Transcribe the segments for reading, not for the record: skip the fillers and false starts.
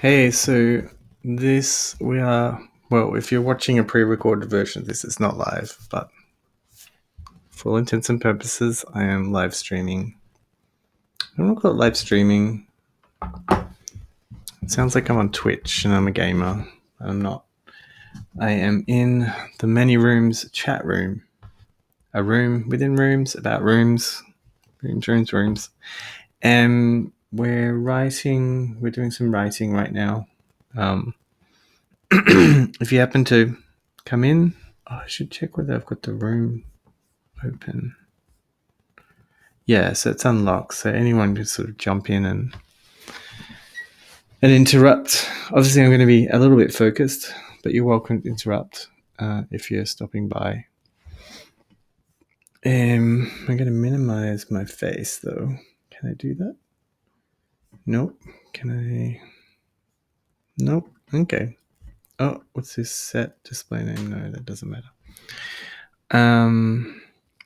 Hey, so this we are well, if you're watching a pre-recorded version, this is not live, but for all intents and purposes, I am live streaming. I don't want to call it live streaming. It sounds like I'm on Twitch and I'm a gamer. I'm not. I am in the Many Rooms chat room. A room within rooms, about rooms, rooms. And we're doing some writing right now. If you happen to come in, I should check whether I've got the room open. Yeah, so it's unlocked, so anyone can sort of jump in and interrupt. Obviously, I'm going to be a little bit focused, but you're welcome to interrupt if you're stopping by. I'm going to minimize my face, though. Can I do that? Nope. Can I? Nope. Okay. Oh, what's this set display name? No, that doesn't matter.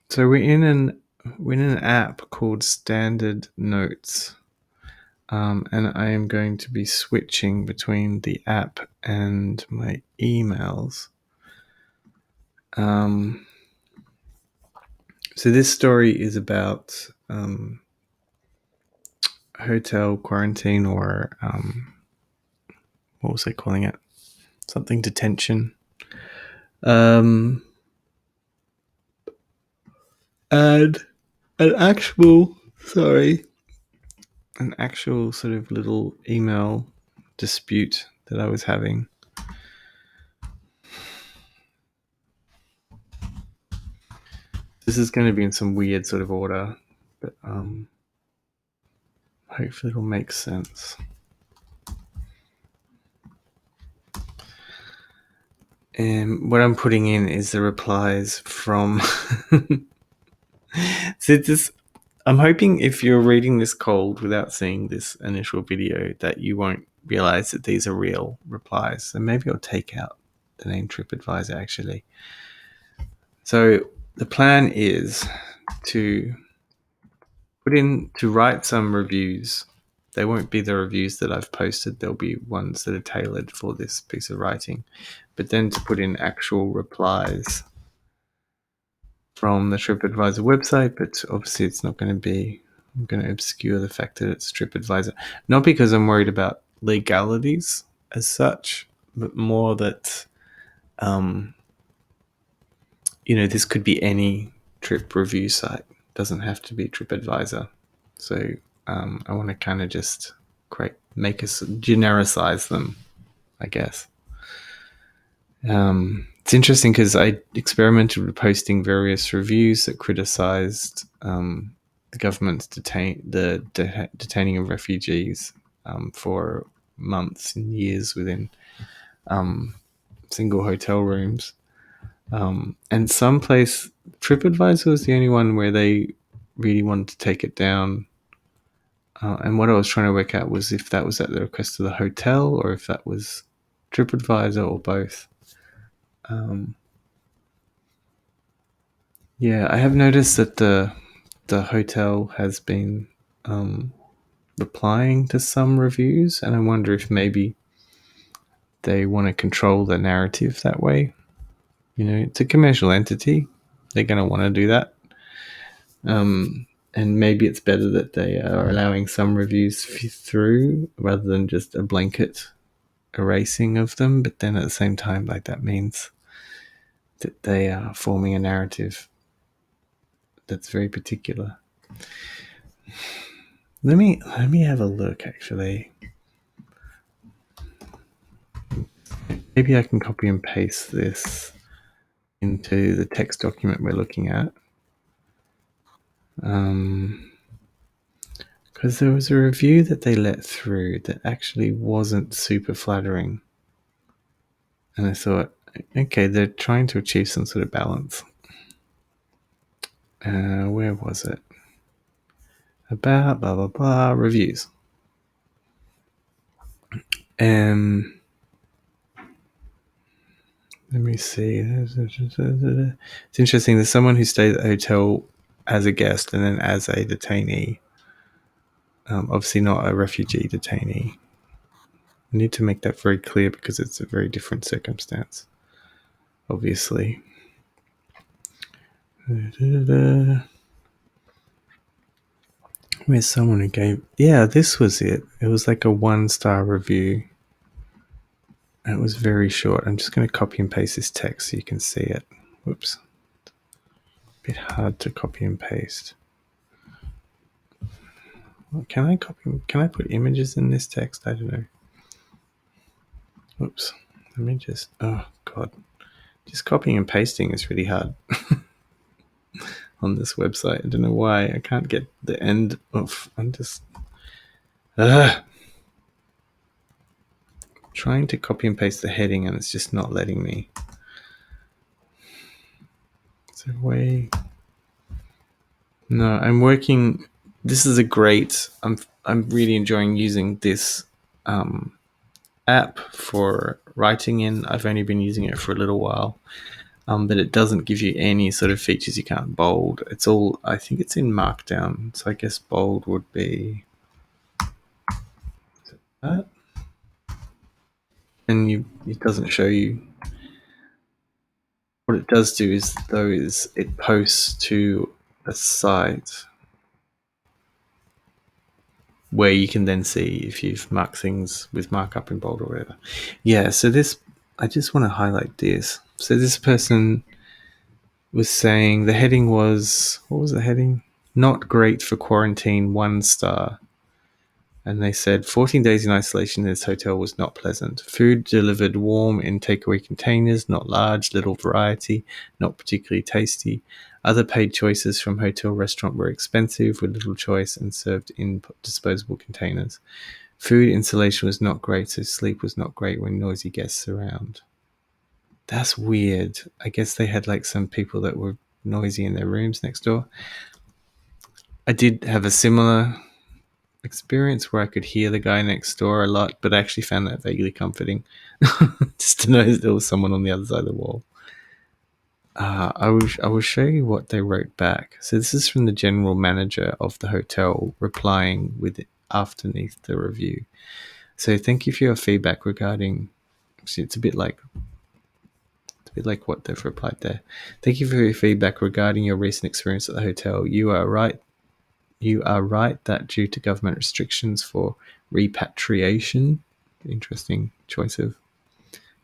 So we're in an app called Standard Notes. And I am going to be switching between the app and my emails. So this story is about hotel quarantine, or what was I calling it? Something detention. And an actual sort of little email dispute that I was having. This is going to be in some weird sort of order, but hopefully it'll make sense. And what I'm putting in is the replies from. So I'm hoping if you're reading this cold without seeing this initial video, that you won't realize that these are real replies. So maybe I'll take out the name TripAdvisor actually. So the plan is to write some reviews. They won't be the reviews that I've posted. There'll be ones that are tailored for this piece of writing. But then to put in actual replies from the TripAdvisor website, but obviously it's not going to be. I'm going to obscure the fact that it's TripAdvisor. Not because I'm worried about legalities as such, but more that, this could be any trip review site. It doesn't have to be TripAdvisor. So I want to kind of just make us genericize them, I guess. It's interesting because I experimented with posting various reviews that criticized the government's detaining of refugees for months and years within single hotel rooms. And someplace, TripAdvisor was the only one where they really wanted to take it down. And what I was trying to work out was if that was at the request of the hotel or if that was TripAdvisor or both. Yeah, I have noticed that the hotel has been replying to some reviews, and I wonder if maybe they want to control the narrative that way. It's a commercial entity; they're going to want to do that. And maybe it's better that they are allowing some reviews through rather than just a blanket erasing of them. But then at the same time, like, that means that they are forming a narrative that's very particular. Let me have a look, actually. Maybe I can copy and paste this into the text document we're looking at. Because there was a review that they let through that actually wasn't super flattering. And I thought, okay, they're trying to achieve some sort of balance. Where was it? About blah, blah, blah, reviews. Let me see. It's interesting. There's someone who stayed at the hotel as a guest and then as a detainee. Obviously not a refugee detainee. I need to make that very clear because it's a very different circumstance, obviously. Where's someone who gave... Yeah, this was it. It was like a 1-star review. It was very short. I'm just going to copy and paste this text so you can see it. Whoops. A bit hard to copy and paste. Can I put images in this text? I don't know. Whoops. Let me just... Oh, God. Just copying and pasting is really hard on this website. I don't know why. I can't get the end of... I'm just... trying to copy and paste the heading and it's just not letting me. Is there a way? No, I'm working... This is a great... I'm really enjoying using this app for writing in. I've only been using it for a little while. But it doesn't give you any sort of features. You can't bold. It's all... I think it's in Markdown. So I guess bold would be... that. And it doesn't show you... What it does do is it posts to a site where you can then see if you've marked things with markup in bold or whatever. Yeah, so this... I just want to highlight this. So this person was saying the heading was... What was the heading? Not great for quarantine, 1 star. And they said 14 days in isolation in this hotel was not pleasant. Food delivered warm in takeaway containers, not large, little variety, not particularly tasty. Other paid choices from hotel restaurant were expensive with little choice and served in disposable containers. Food insulation was not great, so sleep was not great when noisy guests around. That's weird. I guess they had like some people that were noisy in their rooms next door. I did have a similar experience where I could hear the guy next door a lot, but I actually found that vaguely comforting just to know that there was someone on the other side of the wall. I will show you what they wrote back. So this is from the general manager of the hotel replying with it underneath the review. So thank you for your feedback regarding... Actually, it's a bit like what they've replied there. Thank you for your feedback regarding your recent experience at the hotel. You are right that due to government restrictions for repatriation... Interesting choice of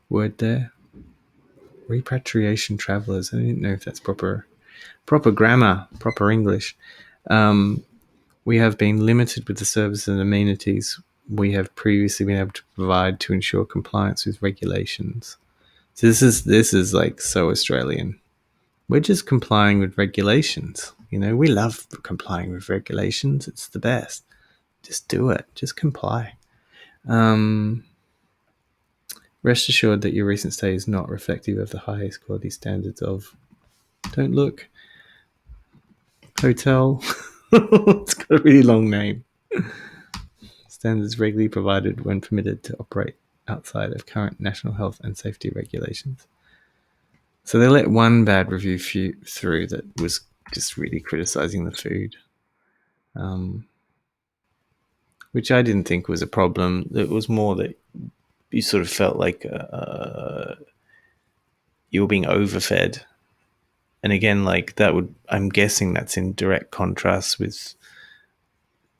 word there. Repatriation travelers. I didn't know if that's proper grammar, proper English. We have been limited with the services and amenities we have previously been able to provide to ensure compliance with regulations. So this is like so Australian. We're just complying with regulations. You know, we love complying with regulations. It's the best. Just do it. Just comply. Rest assured that your recent stay is not reflective of the highest quality standards of... Don't look. Hotel. It's got a really long name. Standards regularly provided when permitted to operate outside of current national health and safety regulations. So they let one bad review through that was just really criticizing the food, which I didn't think was a problem. It was more that you sort of felt like you were being overfed. And again, like that would... I'm guessing that's in direct contrast with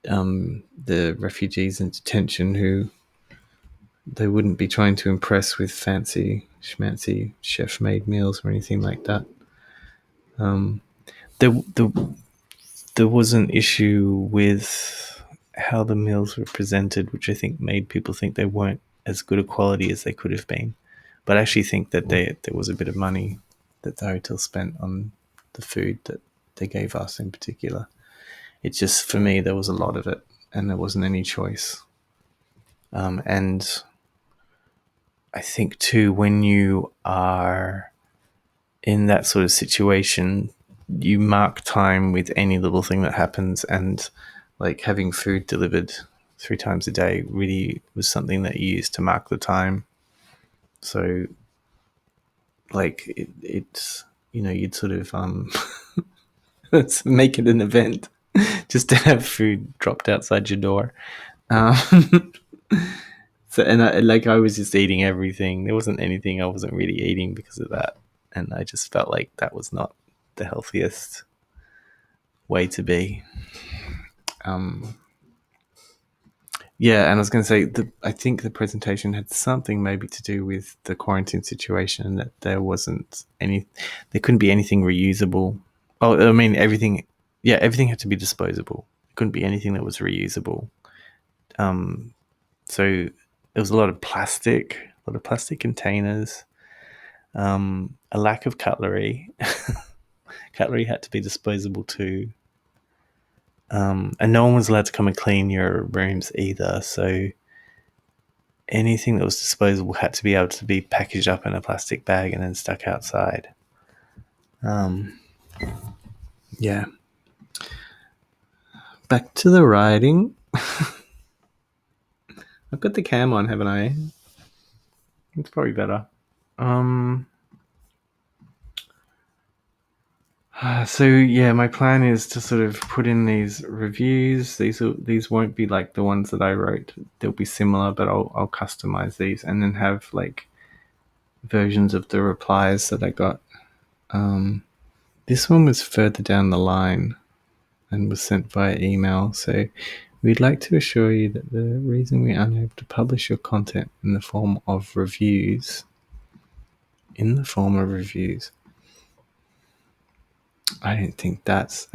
the refugees in detention who they wouldn't be trying to impress with fancy schmancy chef-made meals or anything like that. There was an issue with how the meals were presented, which I think made people think they weren't as good a quality as they could have been. But I actually think that there was a bit of money that the hotel spent on the food that they gave us in particular. It's just, for me, there was a lot of it and there wasn't any choice. And I think too, when you are in that sort of situation, you mark time with any little thing that happens, and like having food delivered 3 times a day really was something that you used to mark the time. So like it's, you know, you'd sort of let's make it an event just to have food dropped outside your door. So So, and I was just eating everything. There wasn't anything I wasn't really eating because of that. And I just felt like that was not the healthiest way to be. Yeah, and I was going to say, I think the presentation had something maybe to do with the quarantine situation, that there couldn't be anything reusable. Oh, I mean, everything had to be disposable. It couldn't be anything that was reusable. So there was a lot of plastic containers, a lack of cutlery. Cutlery had to be disposable too. And no one was allowed to come and clean your rooms either. So anything that was disposable had to be able to be packaged up in a plastic bag and then stuck outside. Yeah. Back to the writing. I've got the cam on, haven't I? It's probably better. So yeah, my plan is to sort of put in these reviews. These won't be like the ones that I wrote. They'll be similar, but I'll customize these and then have like versions of the replies that I got. This one was further down the line and was sent via email. So we'd like to assure you that the reason we are unable to publish your content in the form of reviews. I think that's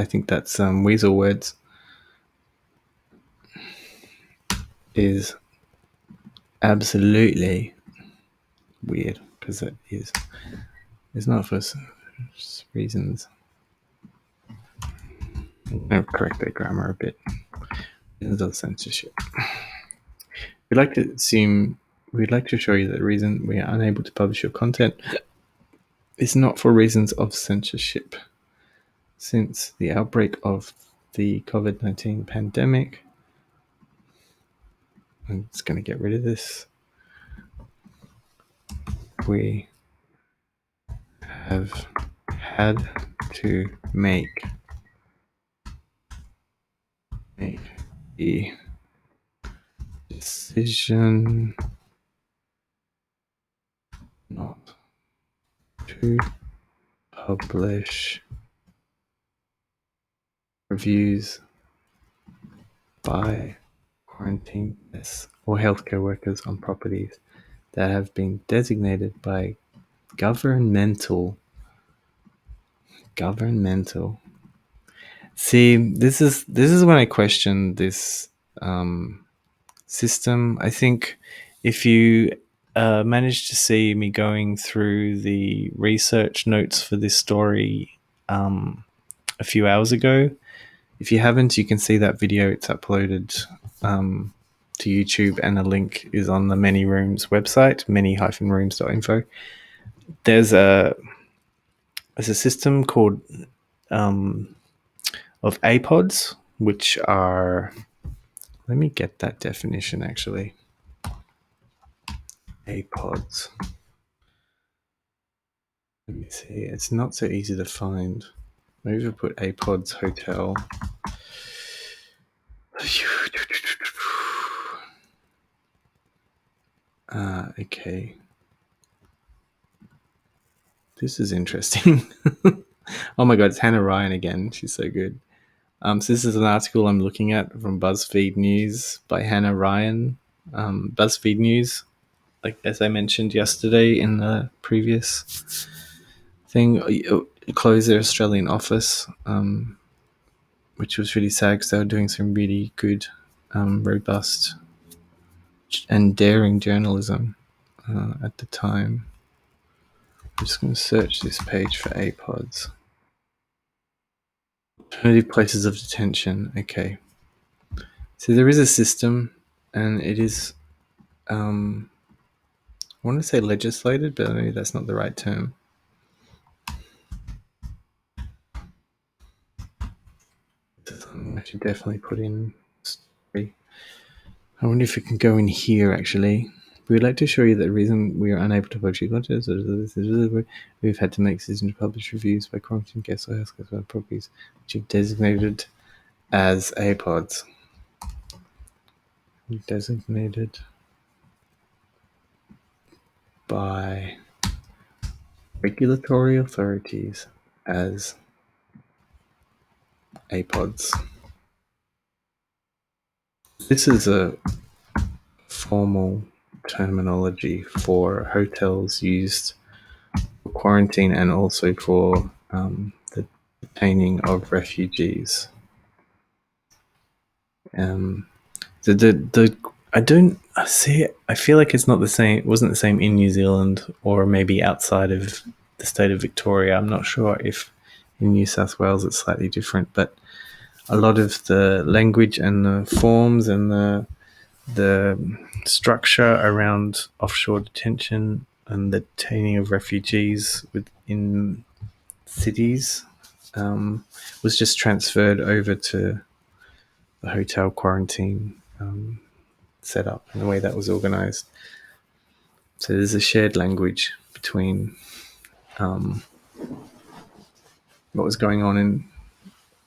Weasel Words is absolutely weird because it is. It's not for reasons. I'll correct their grammar a bit. Reasons of censorship. We'd like to show you that the reason we are unable to publish your content is not for reasons of censorship. Since the outbreak of the COVID-19 pandemic, I'm just going to get rid of this. We have had to make the decision not to publish reviews by quarantine tests or healthcare workers on properties that have been designated by governmental. See, this is when I question this system. I think if you managed to see me going through the research notes for this story a few hours ago, if you haven't, you can see that video. It's uploaded to YouTube, and a link is on the Many Rooms website, many-rooms.info. There's a system called of APODs, which are, let me get that definition actually. APODs. Let me see. It's not so easy to find. Maybe if I put APODs hotel. Okay. This is interesting. Oh my god, it's Hannah Ryan again. She's so good. So this is an article I'm looking at from BuzzFeed News by Hannah Ryan. BuzzFeed News, like as I mentioned yesterday in the previous thing, closed their Australian office, which was really sad because they were doing some really good, robust and daring journalism at the time. I'm just going to search this page for APODs. Alternative places of detention. Okay. So there is a system, and it is, I want to say legislated, but maybe that's not the right term. I should definitely put in story. I wonder if it can go in here actually. We would like to show you that the reason we are unable to publish content is we've had to make decisions to publish reviews by quarantine guests or healthcare properties which you've designated as APODs. Designated by regulatory authorities as APODs. This is a formal terminology for hotels used for quarantine and also for the detaining of refugees. The I don't see it. I feel like it's not the same. It wasn't the same in New Zealand or maybe outside of the state of Victoria. I'm not sure if in New South Wales it's slightly different, but a lot of the language and the forms and the structure around offshore detention and the detaining of refugees within cities was just transferred over to the hotel quarantine setup and the way that was organized. So there's a shared language between what was going on in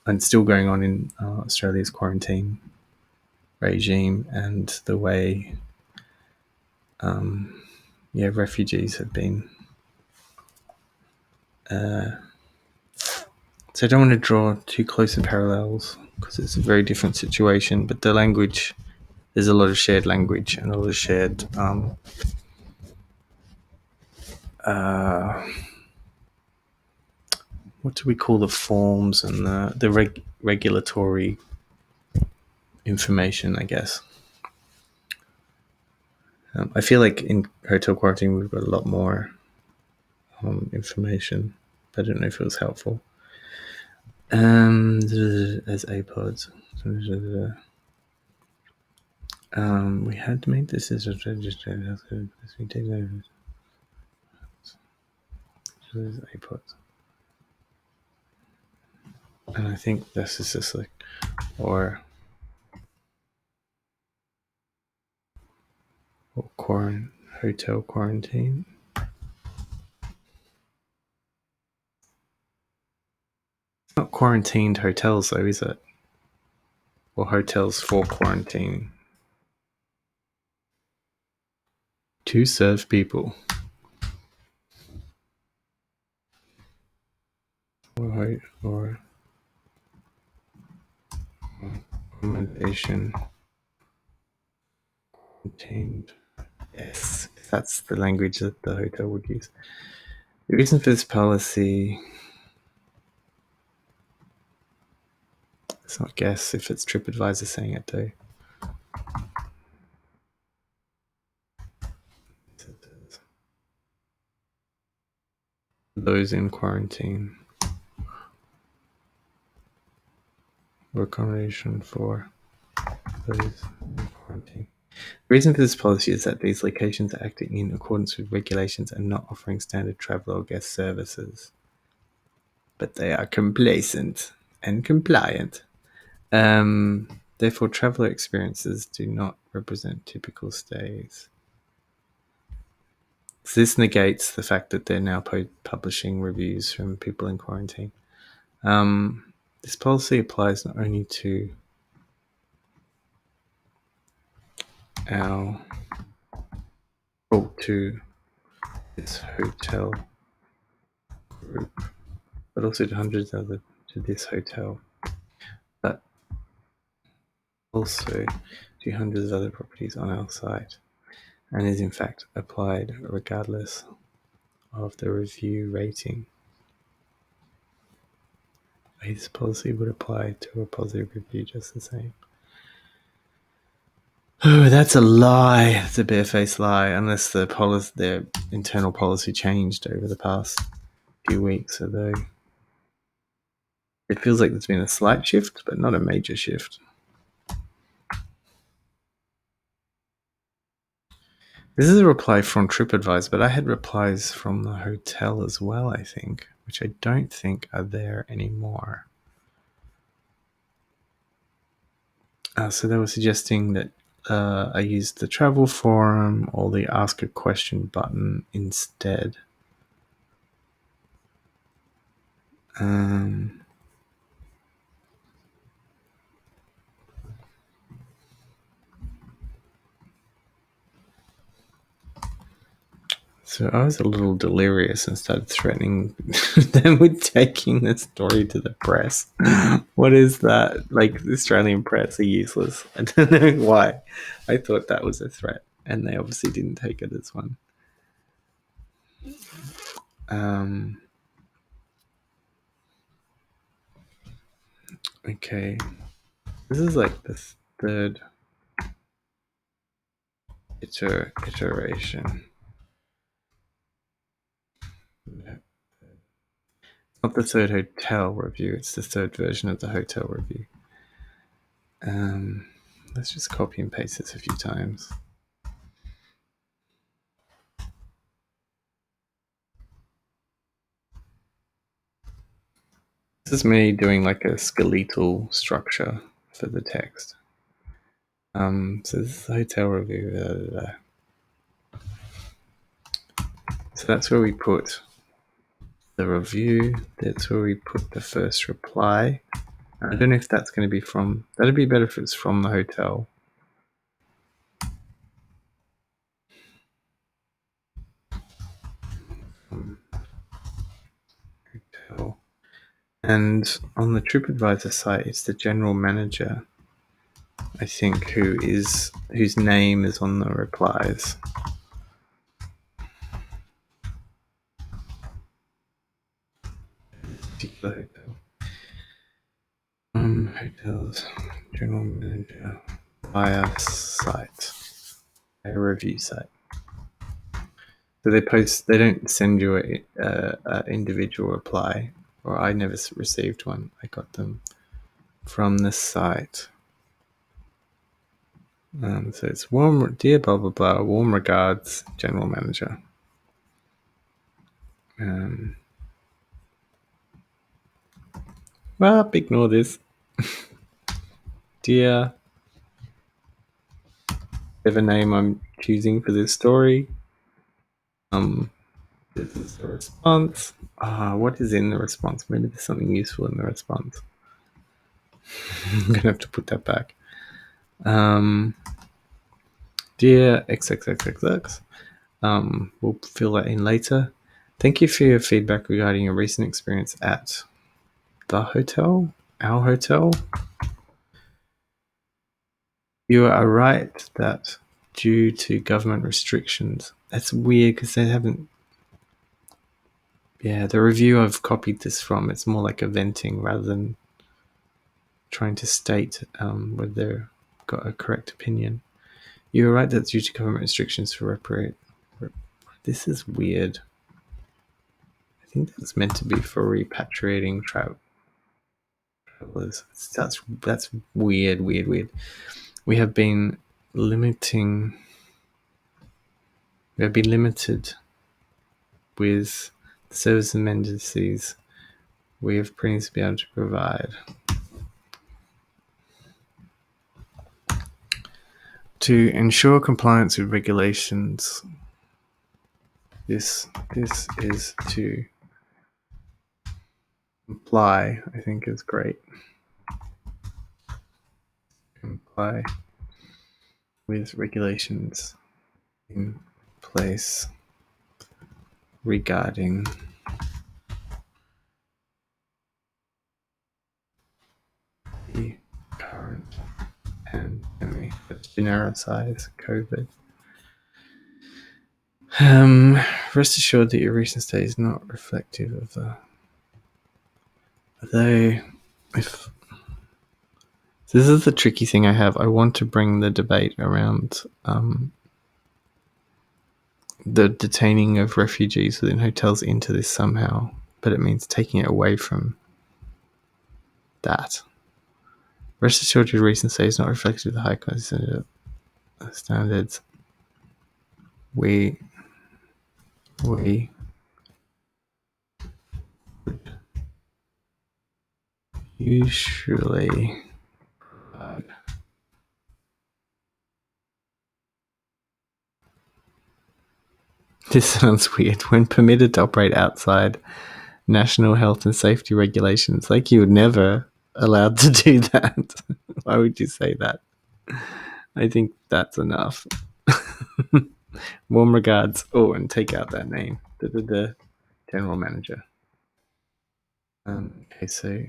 and still going on in Australia's quarantine regime and the way refugees have been. So I don't want to draw too close in parallels because it's a very different situation, but the language, there's a lot of shared language and a lot of shared what do we call the forms and the regulatory information, I guess. I feel like in hotel quarantine we've got a lot more information, but I don't know if it was helpful. As APODs. We had to make this as APODs. And I think this is just like, or hotel quarantine. It's not quarantined hotels though, is it? Or hotels for quarantine. To serve people. Or accommodation contained. Yes, that's the language that the hotel would use. The reason for this policy, let's not guess if it's TripAdvisor saying it though. Those in quarantine. Or accommodation for those in quarantine. The reason for this policy is that these locations are acting in accordance with regulations and not offering standard travel or guest services. But they are complacent and compliant. Therefore, traveller experiences do not represent typical stays. So this negates the fact that they're now publishing reviews from people in quarantine. This policy applies not only to to this hotel group, but also to hundreds of other to this hotel, but also to hundreds of other properties on our site, and is in fact applied regardless of the review rating. This policy would apply to a positive review just the same. Oh, that's a lie. It's a barefaced lie, unless their internal policy changed over the past few weeks, although it feels like there's been a slight shift, but not a major shift. This is a reply from TripAdvisor, but I had replies from the hotel as well, I think, which I don't think are there anymore. So they were suggesting that I use the travel forum or the ask a question button instead. Let's So I was a little delirious and started threatening them with taking the story to the press. What is that? Like, the Australian press are useless. I don't know why. I thought that was a threat, and they obviously didn't take it as one. Okay. This is like the third iteration. Not the third hotel review, it's the third version of the hotel review. Let's just copy and paste this a few times. This is me doing like a skeletal structure for the text. So this is the hotel review. So that's where we put the review. That's where we put the first reply. I don't know if that's going to be from. That'd be better if it's from the hotel. Hotel. And on the TripAdvisor site, it's the general manager, I think, whose name is on the replies. Particular hotel. Hotels, general manager, via site, a review site. So they post. They don't send you a individual reply, or I never received one. I got them from the site. So it's warm, dear blah blah blah. Warm regards, general manager. Well, ignore this. Dear, whatever name I'm choosing for this story. This is the response. What is in the response? Maybe there's something useful in the response. I'm gonna have to put that back. Dear XXXXX, we'll fill that in later. Thank you for your feedback regarding your recent experience at the hotel, our hotel. You are right that due to government restrictions, that's weird because they haven't. Yeah, the review I've copied this from, it's more like a venting rather than trying to state whether they've got a correct opinion. You are right that due to government restrictions for this is weird. I think that's meant to be for repatriating travelers. That's weird. We have been limited with the service amenities we have previously been able to provide. To ensure compliance with regulations, this is to comply, I think is great. Comply with regulations in place regarding the current pandemic, genericize COVID. Rest assured that your recent stay is not reflective of the. Although, if this is the tricky thing I have, I want to bring the debate around the detaining of refugees within hotels into this somehow, but it means taking it away from that. Rest assured your recent stay is not reflective of the high quality standards we usually provide. This sounds weird. When permitted to operate outside national health and safety regulations, like you would never allowed to do that. Why would you say that? I think that's enough. Warm regards. Oh, and take out that name. General manager. Okay, so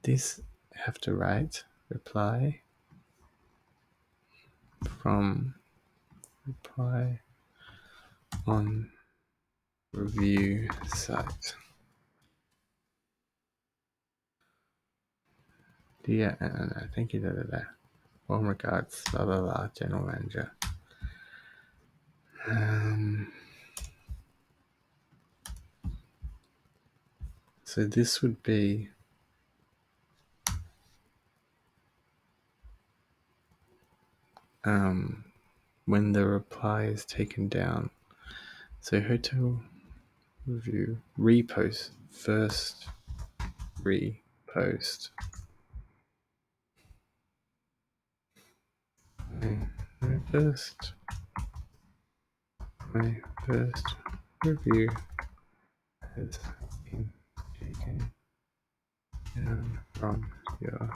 this I have to write reply from reply on review site. Dear, thank you. Warm regards. Blah blah blah. General manager. So this would be when the reply is taken down. So hotel review repost first repost. My first review has been taken down from your.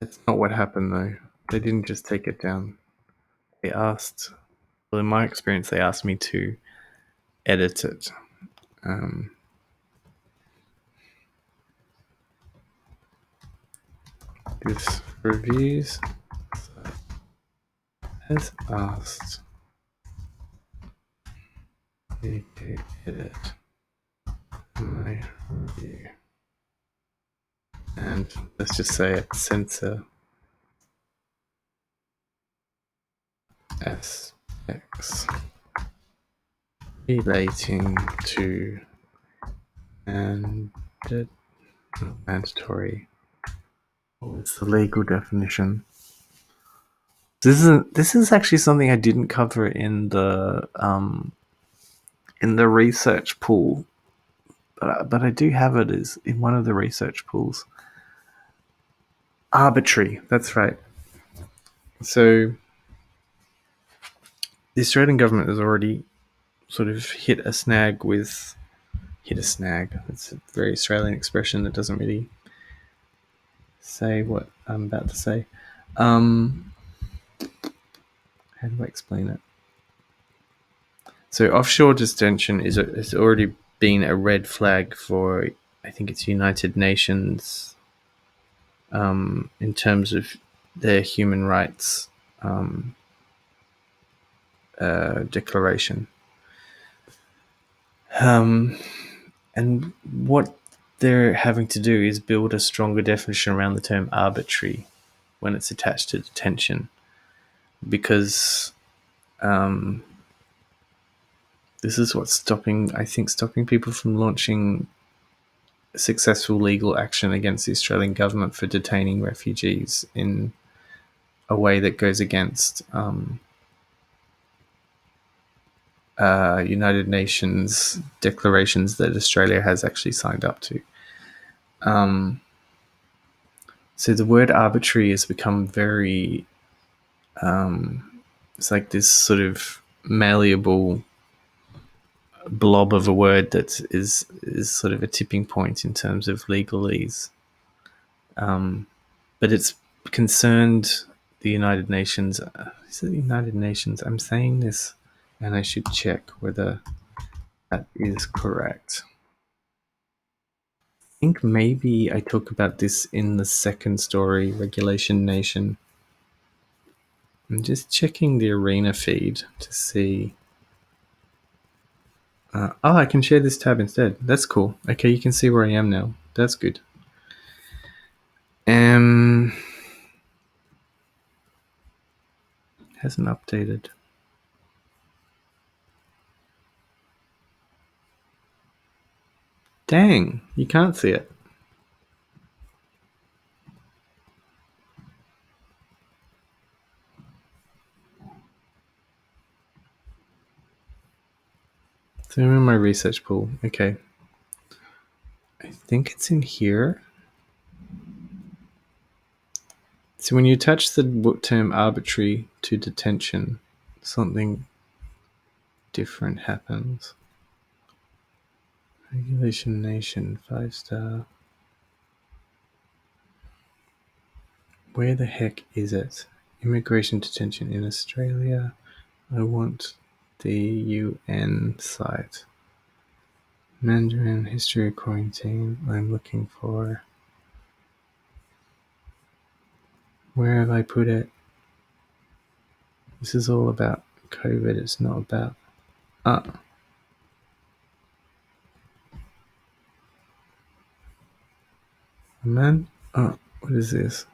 That's not what happened though. They didn't just take it down. They asked. Well, in my experience, they asked me to edit it. This reviews has asked me to edit my review. And let's just say it censor aspects relating to mandatory. What's the legal definition? This is actually something I didn't cover in the research pool, but I do have it as in one of the research pools. Arbitrary. That's right. So the Australian government has already sort of hit a snag. It's a very Australian expression that doesn't really say what I'm about to say. How do I explain it? So offshore detention has already been a red flag for, I think it's United Nations, in terms of their human rights declaration. And what they're having to do is build a stronger definition around the term arbitrary when it's attached to detention, because this is what's stopping people from launching successful legal action against the Australian government for detaining refugees in a way that goes against United Nations declarations that Australia has actually signed up to. So the word arbitrary has become very, it's like this sort of malleable blob of a word that is sort of a tipping point in terms of legalese. But it's concerned the United Nations. Is it the United Nations? I'm saying this, and I should check whether that is correct. I think maybe I talk about this in the second story, Regulation Nation. I'm just checking the Arena feed to see. I can share this tab instead. That's cool. Okay, you can see where I am now. That's good. Hasn't updated. Dang, you can't see it. So I'm in my research pool. Okay. I think it's in here. So when you attach the term arbitrary to detention, something different happens. Regulation Nation, 5-star. Where the heck is it Immigration detention in Australia. I want the UN site. Mandarin history of quarantine. I'm looking for. Where have I put it? This is all about COVID. It's not about. Man. What is this?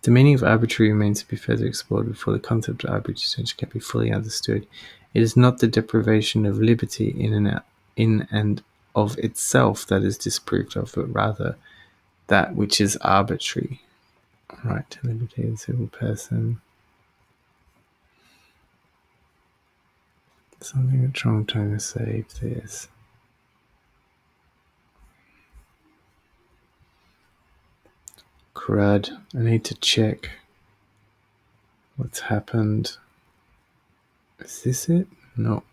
The meaning of arbitrary remains to be further explored before the concept of arbitrary detention can be fully understood. It is not the deprivation of liberty in and of itself that is disapproved of, but rather that which is arbitrary. Right to liberty of a civil person. Something that's wrong, trying to save this. Crud. I need to check what's happened. Is this it? No.